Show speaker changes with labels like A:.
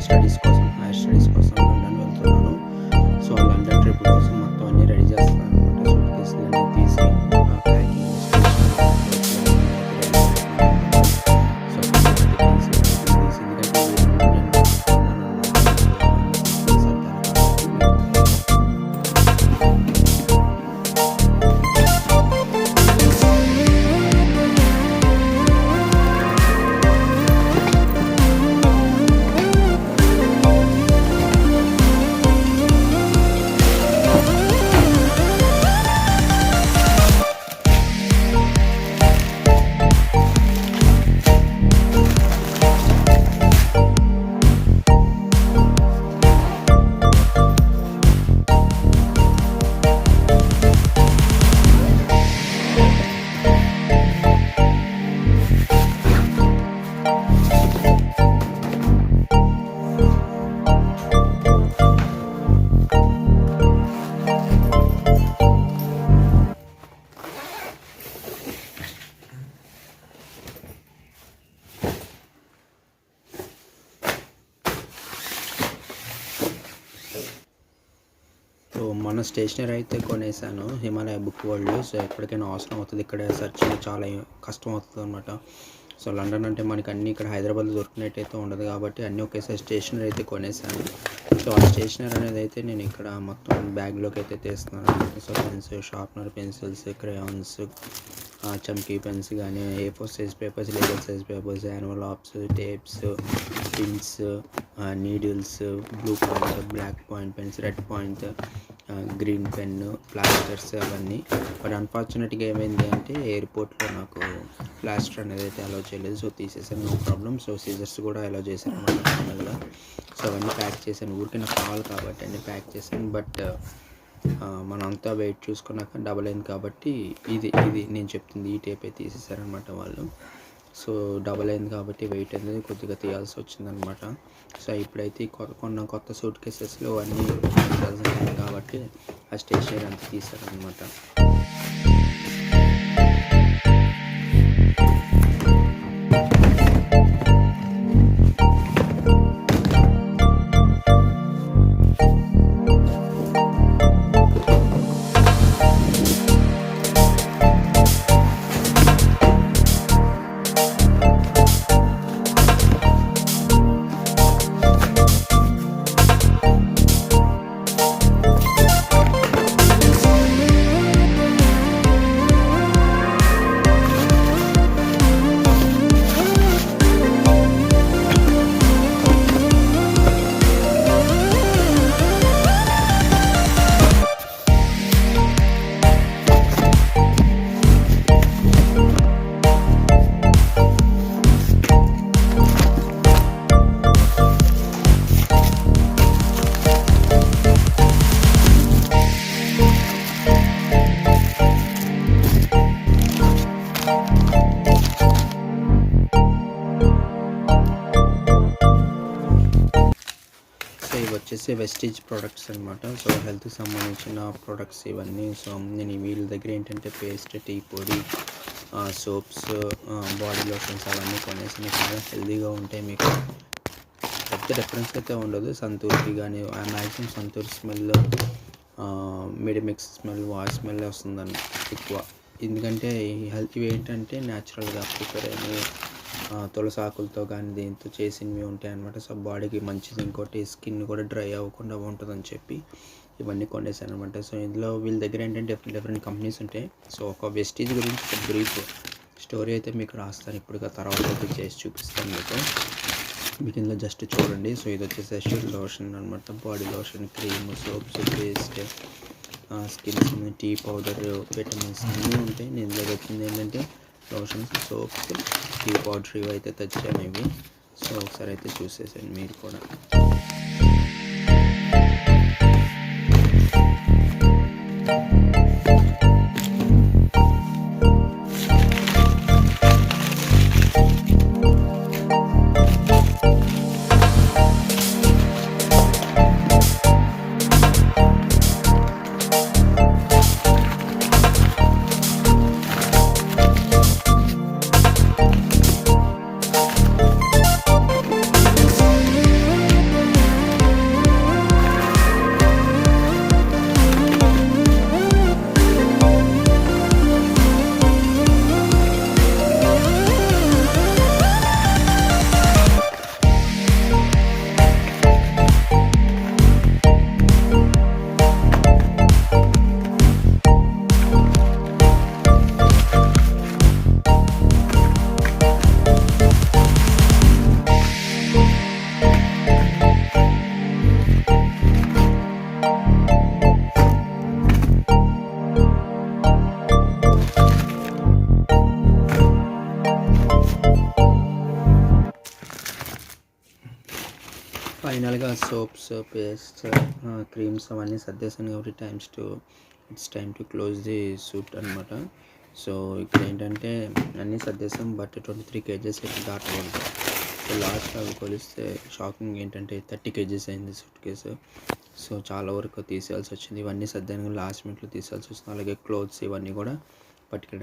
A: Studies కోసం, higher studies కోసం London వెళ్తున్నాను. సో ఆ లండన్ ట్రిప్ కోసం మొత్తం అన్నీ రెడీ చేస్తున్నాను అనమాట. సూట్ కేసులన్నీ తీసి ప్యాకింగ్ సో మన స్టేషనరీ అయితే కొనేసాను హిమాలయ బుక్ వరల్డ్. సో ఎప్పటికైనా అవసరం అవుతుంది, ఇక్కడ సెర్చ్ చాలా కష్టం అవుతుంది అనమాట. సో లండన్ అంటే మనకి అన్నీ ఇక్కడ హైదరాబాద్లో దొరికినట్టయితే ఉండదు కాబట్టి అన్నీ ఒకేసారి స్టేషనరీ అయితే కొనేసాను. సో ఆ స్టేషనరీ అనేది అయితే నేను ఇక్కడ మొత్తం బ్యాగ్లోకి అయితే తీస్తున్నాను అనమాట. So pens, sharpener, pencils, crayons, చమ్కీ పెన్స్ కానీ, A4 size papers, label size papers, envelopes, tapes, pins, needles, blue point, black point pens, red point, green pen, plasters అవన్నీ. బట్ అన్ఫార్చునేట్గా ఏమైంది అంటే ఎయిర్పోర్ట్లో నాకు ప్లాస్టర్ అనేది అయితే అలౌ చేయలేదు. సో తీసేసాను, నో ప్రాబ్లం. సో సీజర్స్ కూడా అలౌ చేశాను అన్నమాట ఫైనల్గా. సో అవన్నీ ప్యాక్ చేశాను, ఊరికి నాకు కావాలి కాబట్టి అన్నీ ప్యాక్ చేశాను. బట్ మనంతా వెయిట్ చూసుకున్నాక డబల్ అయింది కాబట్టి ఇది నేను చెప్తుంది ఈ టేప్ అయితే తీసేసారనమాట వాళ్ళు. సో డబల్ అయింది కాబట్టి వెయిట్ అనేది కొద్దిగా తీయాల్సి వచ్చిందనమాట. సో ఇప్పుడైతే కొత్త సూట్ కేసెస్లో అన్నీ తీయాల్సింది కాబట్టి ఆ స్టేషనరీ అంతా తీసారనమాట. వచ్చేసి వెస్టేజ్ ప్రొడక్ట్స్ అనమాట. సో హెల్త్కి సంబంధించిన ప్రొడక్ట్స్ ఇవన్నీ. సో నేను వీళ్ళ దగ్గర ఏంటంటే పేస్ట్, టీ పొడి, సోప్స్, బాడీ లోషన్స్ అవన్నీ కొనేసి చాలా హెల్తీగా ఉంటాయి. మీకు పెద్ద డిఫరెన్స్ అయితే ఉండదు. సంతూర్కి కానీ maximum Santoor smell, Medimix smell, wash smell వస్తుందని ఎక్కువ. ఎందుకంటే ఇవి ఏంటంటే న్యాచురల్గా ప్రిపేర్ అయినవి, తులసి ఆకులతో కానీ దీంతో చేసినవి ఉంటాయి అన్నమాట. సో బాడీకి మంచిది, ఇంకోటి స్కిన్ కూడా డ్రై అవ్వకుండా ఉంటుందని చెప్పి ఇవన్నీ కొనేసాను అనమాట. సో ఇందులో వీళ్ళ దగ్గర ఏంటంటే డిఫరెంట్ కంపెనీస్ ఉంటాయి. సో ఒక వెస్టీజ్ గురించి ఒక బ్రీఫ్ స్టోరీ అయితే మీకు రాస్తాను, ఇప్పుడు తర్వాత అయితే చేసి చూపిస్తాను మీకు ఇందులో జస్ట్ చూడండి. సో ఇది వచ్చేసి ఎస్యూర్ లోషన్ అనమాట. Body lotion, cream, soaps, paste, skin, tea powder, vitamins అన్నీ ఉంటాయి. నేను ఇందులో వచ్చింది ఏంటంటే లోషన్స్, సోప్స్, టీ పౌడర్ ఇవి అయితే తెచ్చాను ఇవి. సో ఒకసారి అయితే చూసేసాను మీరు కూడా. ఫైనల్‌గా సోప్స్, పేస్ట్, క్రీమ్స్ అవన్నీ సర్దేశాను కాబట్టి it's time to close the shoot అనమాట. సో, ఇక్కడేంటంటే అన్నీ సర్దేశాం. బట్ 23 కేజెస్ అయితే దాటలేదు. సో, లాస్ట్ అవి కొలిస్తే షాకింగ్ ఏంటంటే 30 కేజెస్ అయింది సూట్‌కేసు. సో, చాలా వరకు తీసేయాల్సొచ్చింది. ఇవన్నీ సర్దాను లాస్ట్ మినిట్‌లో తీసేయాల్సొచ్చింది. అలాగే క్లోత్స్ ఇవన్నీ కూడా పట్టుకెళ్ళాను.